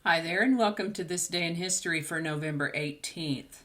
Hi there, and welcome to This Day in History for November 18th.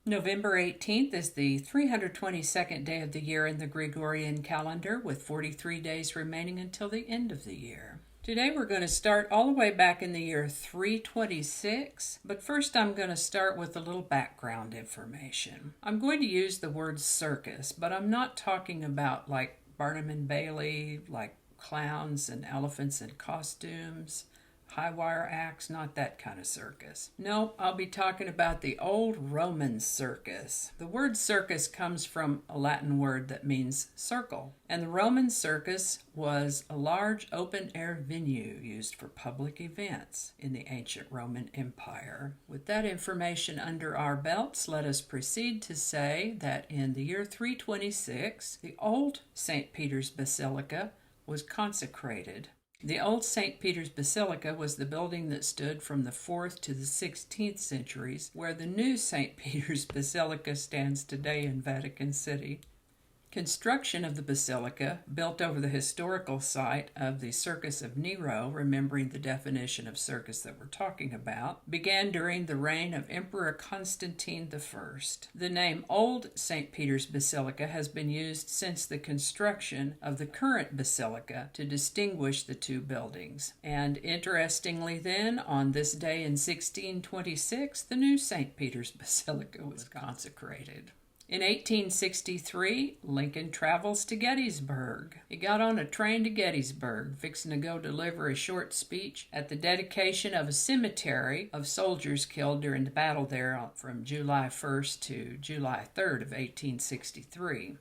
November 18th is the 322nd day of the year in the Gregorian calendar, with 43 days remaining until the end of the year. Today we're going to start all the way back in the year 326, but first I'm going to start with a little background information. I'm going to use the word circus, but I'm not talking about like Barnum and Bailey, like clowns and elephants in costumes, high wire acts, not that kind of circus. No, I'll be talking about the old Roman circus. The word circus comes from a Latin word that means circle, and the Roman circus was a large open-air venue used for public events in the ancient Roman Empire. With that information under our belts, let us proceed to say that in the year 326, the old St. Peter's Basilica was consecrated. The old St. Peter's Basilica was the building that stood from the 4th to the 16th centuries, where the new St. Peter's Basilica stands today in Vatican City. Construction of the basilica, built over the historical site of the Circus of Nero, remembering the definition of circus that we're talking about, began during the reign of Emperor Constantine I. The name Old St. Peter's Basilica has been used since the construction of the current basilica to distinguish the two buildings. And interestingly then, on this day in 1626, the new St. Peter's Basilica was consecrated. In 1863, Lincoln travels to Gettysburg. He got on a train to Gettysburg, fixing to go deliver a short speech at the dedication of a cemetery of soldiers killed during the battle there from July 1st to July 3rd of 1863.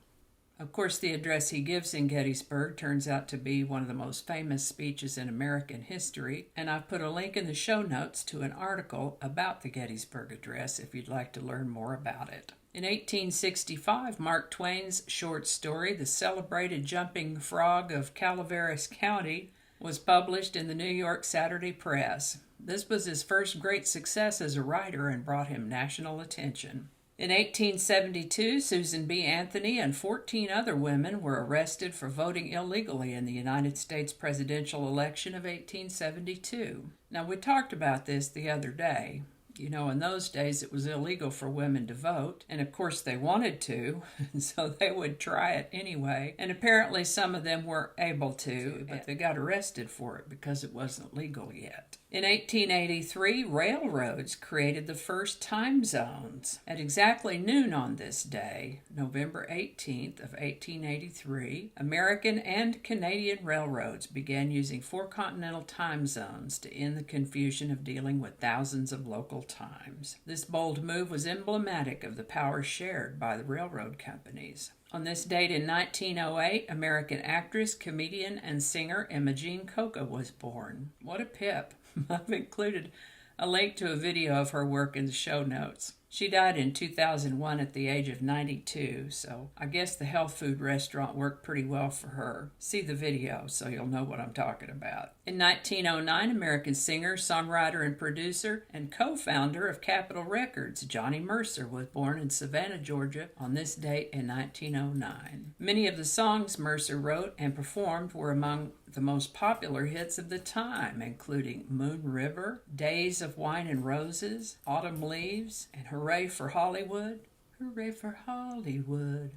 Of course, the address he gives in Gettysburg turns out to be one of the most famous speeches in American history, and I've put a link in the show notes to an article about the Gettysburg Address if you'd like to learn more about it. In 1865, Mark Twain's short story, The Celebrated Jumping Frog of Calaveras County, was published in the New York Saturday Press. This was his first great success as a writer and brought him national attention. In 1872, Susan B. Anthony and 14 other women were arrested for voting illegally in the United States presidential election of 1872. Now, we talked about this the other day. You know, in those days it was illegal for women to vote, and of course they wanted to, so they would try it anyway. And apparently some of them were able to, but they got arrested for it because it wasn't legal yet. In 1883, railroads created the first time zones. At exactly noon on this day, November 18th of 1883, American and Canadian railroads began using 4 continental time zones to end the confusion of dealing with thousands of local times. This bold move was emblematic of the power shared by the railroad companies. On this date in 1908, American actress, comedian, and singer Imogene Coca was born. What a pip! I've included a link to a video of her work in the show notes. She died in 2001 at the age of 92, so I guess the health food restaurant worked pretty well for her. See the video so you'll know what I'm talking about. In 1909, American singer, songwriter, and producer, and co-founder of Capitol Records, Johnny Mercer, was born in Savannah, Georgia, on this date in 1909. Many of the songs Mercer wrote and performed were among the most popular hits of the time, including Moon River, Days of Wine and Roses, Autumn Leaves, and Hooray for Hollywood. Hooray for Hollywood.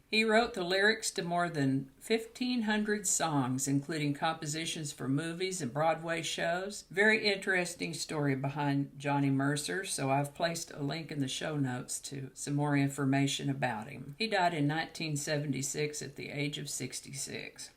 He wrote the lyrics to more than 1,500 songs, including compositions for movies and Broadway shows. Very interesting story behind Johnny Mercer, so I've placed a link in the show notes to some more information about him. He died in 1976 at the age of 66.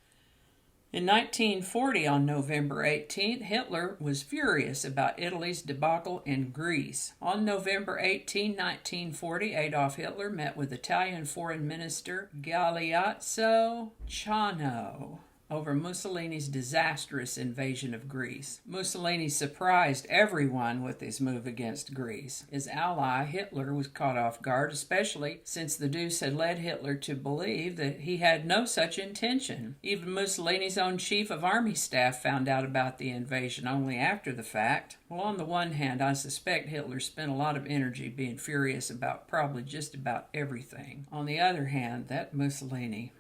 In 1940, on November 18th, Hitler was furious about Italy's debacle in Greece. On November 18, 1940, Adolf Hitler met with Italian Foreign Minister Galeazzo Ciano over Mussolini's disastrous invasion of Greece. Mussolini surprised everyone with his move against Greece. His ally, Hitler, was caught off guard, especially since the Deuce had led Hitler to believe that he had no such intention. Even Mussolini's own chief of army staff found out about the invasion only after the fact. Well, on the one hand, I suspect Hitler spent a lot of energy being furious about probably just about everything. On the other hand, that Mussolini...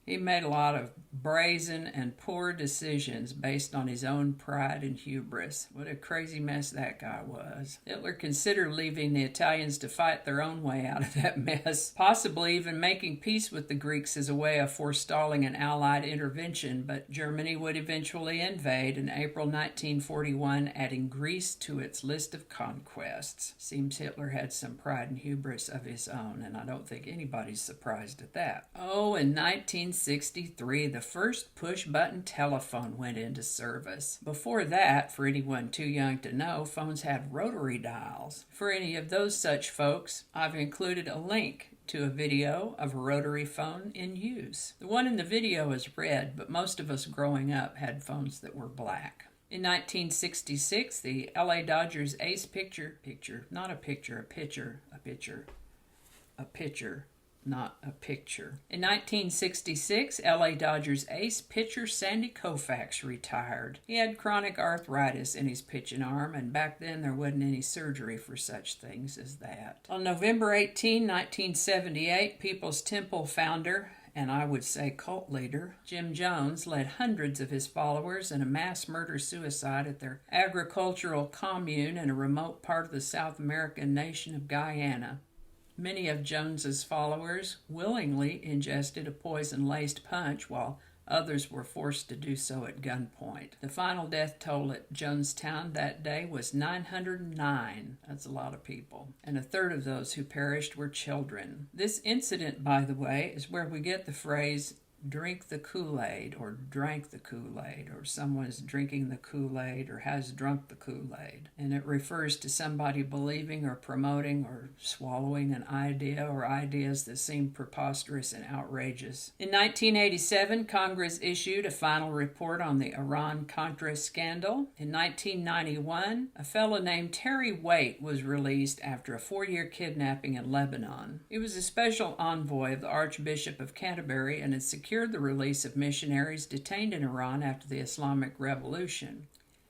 He made a lot of brazen and poor decisions based on his own pride and hubris. What a crazy mess that guy was. Hitler considered leaving the Italians to fight their own way out of that mess, possibly even making peace with the Greeks as a way of forestalling an Allied intervention, but Germany would eventually invade in April 1941, adding Greece to its list of conquests. Seems Hitler had some pride and hubris of his own, and I don't think anybody's surprised at that. Oh, in 1963, the first push-button telephone went into service. Before that, for anyone too young to know, phones had rotary dials. For any of those such folks, I've included a link to a video of a rotary phone in use. The one in the video is red, but most of us growing up had phones that were black. In 1966, the LA Dodgers ace pitcher, not a picture, a pitcher, not a picture. In 1966, LA Dodgers ace pitcher Sandy Koufax retired. He had chronic arthritis in his pitching arm, and back then there wasn't any surgery for such things as that. On November 18, 1978, People's Temple founder, and I would say cult leader, Jim Jones, led hundreds of his followers in a mass murder-suicide at their agricultural commune in a remote part of the South American nation of Guyana. Many of Jones's followers willingly ingested a poison-laced punch, while others were forced to do so at gunpoint. The final death toll at Jonestown that day was 909. That's a lot of people. And a third of those who perished were children. This incident, by the way, is where we get the phrase, drink the Kool-Aid, or drank the Kool-Aid, or someone's drinking the Kool-Aid, or has drunk the Kool-Aid. And it refers to somebody believing or promoting or swallowing an idea or ideas that seem preposterous and outrageous. In 1987, Congress issued a final report on the Iran-Contra scandal. In 1991, a fellow named Terry Waite was released after a 4-year kidnapping in Lebanon. He was a special envoy of the Archbishop of Canterbury and had secured the release of missionaries detained in Iran after the Islamic Revolution.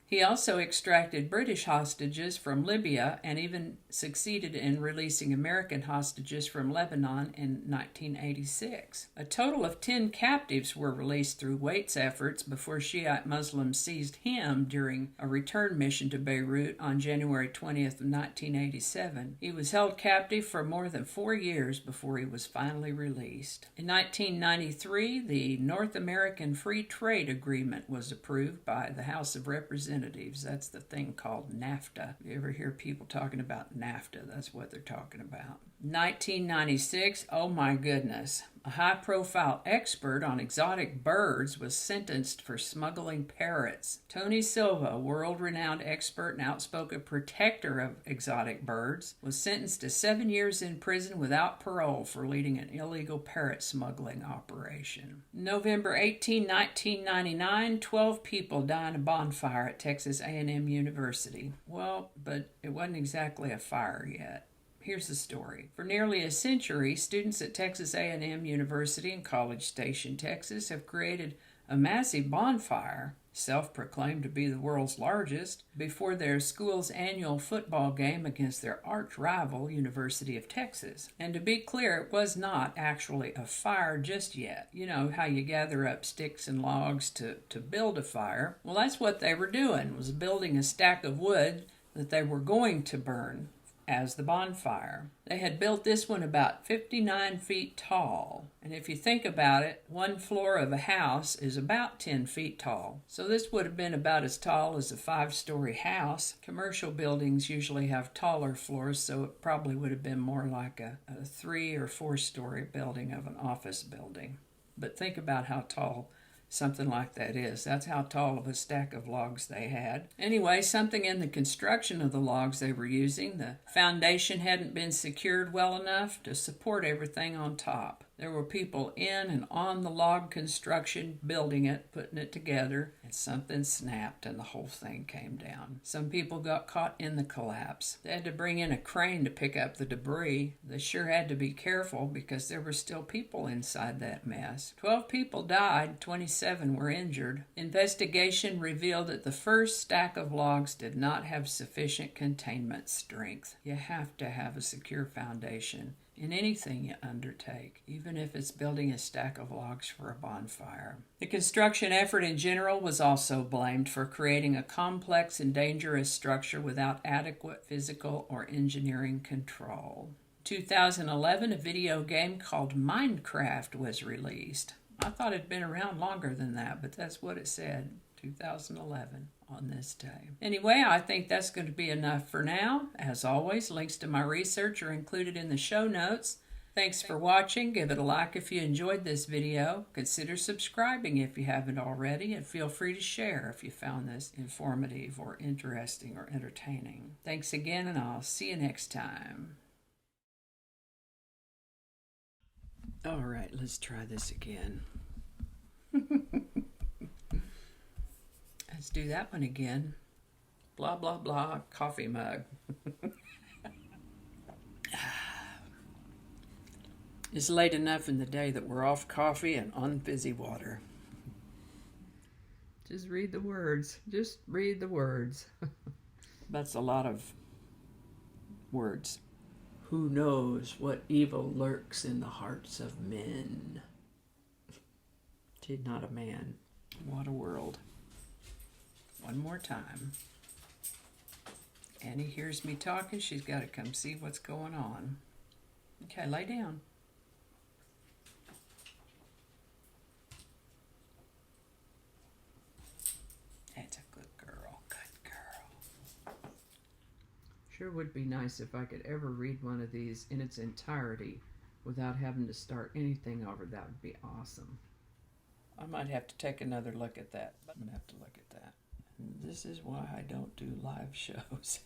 He also extracted British hostages from Libya and even succeeded in releasing American hostages from Lebanon in 1986. A total of 10 captives were released through Waite's efforts before Shiite Muslims seized him during a return mission to Beirut on January 20th of 1987. He was held captive for more than 4 years before he was finally released. In 1993, the North American Free Trade Agreement was approved by the House of Representatives. That's the thing called NAFTA. You ever hear people talking about NAFTA? That's what they're talking about. 1996, oh my goodness. A high-profile expert on exotic birds was sentenced for smuggling parrots. Tony Silva, a world-renowned expert and outspoken protector of exotic birds, was sentenced to 7 years in prison without parole for leading an illegal parrot smuggling operation. November 18, 1999, 12 people died in a bonfire at Texas A&M University. Well, but it wasn't exactly a fire yet. Here's the story. For nearly a century, students at Texas A&M University in College Station, Texas, have created a massive bonfire, self-proclaimed to be the world's largest, before their school's annual football game against their arch-rival, University of Texas. And to be clear, it was not actually a fire just yet. You know how you gather up sticks and logs to build a fire? Well, that's what they were doing, was building a stack of wood that they were going to burn as the bonfire. They had built this one about 59 feet tall. And if you think about it, one floor of a house is about 10 feet tall. So this would have been about as tall as a 5-story house. Commercial buildings usually have taller floors, so it probably would have been more like a 3 or 4-story building of an office building. But think about how tall something like that is. That's how tall of a stack of logs they had. Anyway, something in the construction of the logs they were using, the foundation hadn't been secured well enough to support everything on top. There were people in and on the log construction, building it, putting it together, and something snapped and the whole thing came down. Some people got caught in the collapse. They had to bring in a crane to pick up the debris. They sure had to be careful because there were still people inside that mess. 12 people died, 27 were injured. Investigation revealed that the first stack of logs did not have sufficient containment strength. You have to have a secure foundation in anything you undertake, even if it's building a stack of logs for a bonfire. The construction effort in general was also blamed for creating a complex and dangerous structure without adequate physical or engineering control. 2011, a video game called Minecraft was released. I thought it'd been around longer than that, but that's what it said, 2011 on this day. Anyway, I think that's going to be enough for now. As always, links to my research are included in the show notes. Thanks for watching. Give it a like if you enjoyed this video. Consider subscribing if you haven't already, and feel free to share if you found this informative or interesting or entertaining. Thanks again, and I'll see you next time. All right, let's try this again. Let's do that one again. Blah, blah, blah, coffee mug. It's late enough in the day that we're off coffee and on fizzy water. Just read the words. Just read the words. That's a lot of words. Who knows what evil lurks in the hearts of men? She's not a man. What a world. One more time. Annie hears me talking. She's got to come see what's going on. Okay, lay down. That's a good girl. Good girl. Sure would be nice if I could ever read one of these in its entirety without having to start anything over. That would be awesome. I might have to take another look at that. I'm going to have to look at that. This is why I don't do live shows.